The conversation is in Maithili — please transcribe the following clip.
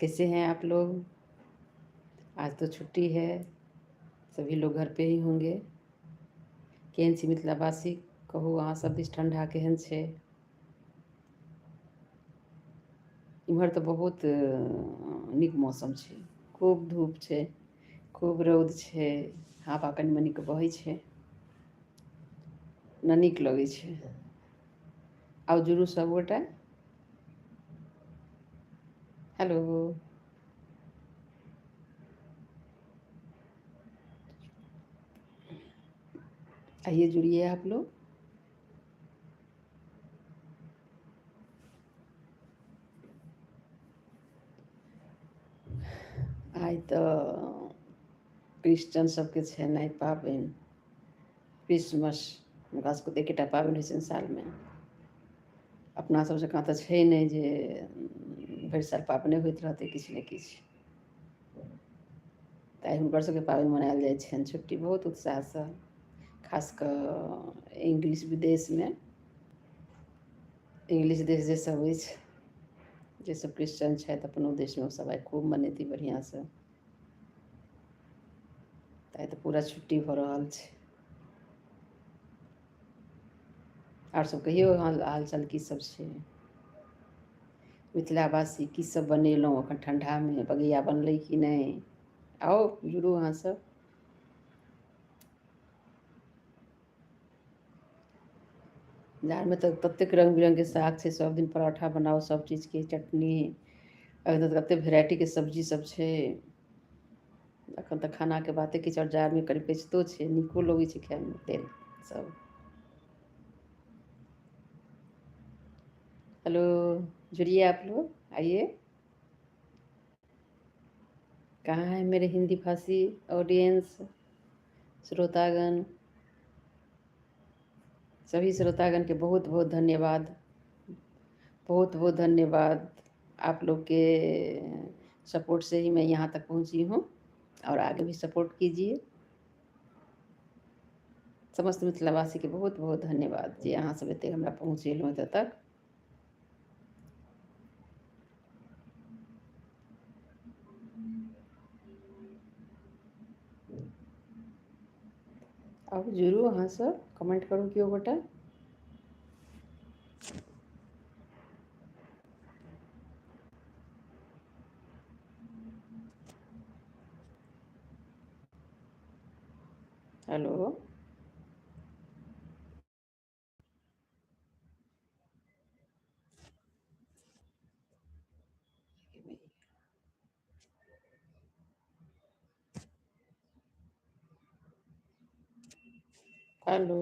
कैसे हैं आप लोग? आज तो छुट्टी है, सभी लोग घर पे ही होंगे। केहन छी मिथिलावासी? कहू अहाँ सब दिस ठंडा केहन छै? इम्हर तऽ बहुत नीक मौसम छै। खूब धूप छै, खूब रौद छै, हवा कनि मनिक बहै छै, न नीक लगै छै। आउ जुड़ू सबगोटा। हेलो, आइए जुड़िए आप लोग। आइ तऽ क्रिश्चन सबके छैन आइ पाबनि क्रिसमस। हुनका सबके तऽ एकेटा पाबनि होइ छनि सालमे। अपना सब जकाँ तऽ छै नहि जे भरि साल पाबने होइत रहतै किछु ने किछु। तऽ हुनकर सबके पाबनि मनायल जाइ छनि छुट्टी बहुत उत्साहसँ, खास कऽ इंग्लिश विदेशमे। इंग्लिश देश जे सब अछि, जे सब क्रिश्चन छथि अपनो देशमे, ओसब आइ खूब मनेती बढ़िआँसँ। तऽ आइ तऽ पूरा छुट्टी भऽ रहल छै। आओर सब कहियौ हालचाल की सब छै? मिथिलावासी की सब बनेलहुँ एखन ठण्डामे? बगिया बनलै कि नहि? आउ जुड़ू अहाँ सब। जाड़मे तऽ ततेक रङ्ग बिरङ्गके साग छै, सब दिन पराठा बनाउ, सब चीजके चटनी, अखन तऽ कतेक वेराइटीके सब्जी सब छै। एखन तऽ खानाके बाते किछु, आओर जाड़मे कनि पचितो छै, नीको लगै छै खाइमे तेल सब। हेलो, जुड़िए आप लोग, आइए। कहाँ है मेरे हिंदी भाषी ऑडियंस, श्रोतागण? सभी श्रोतागण के बहुत बहुत धन्यवाद, बहुत बहुत धन्यवाद। आप लोग के सपोर्ट से ही मैं यहाँ तक पहुँची हूँ, और आगे भी सपोर्ट कीजिए। समस्त मिथिलावासी के बहुत बहुत धन्यवाद जे अहाँ सब एते हमरा पहुँचेलहुँ एतऽ तक। अब जुड़ू अहाँ सब, कमेंट करू केओ गोटा। Hello, hello.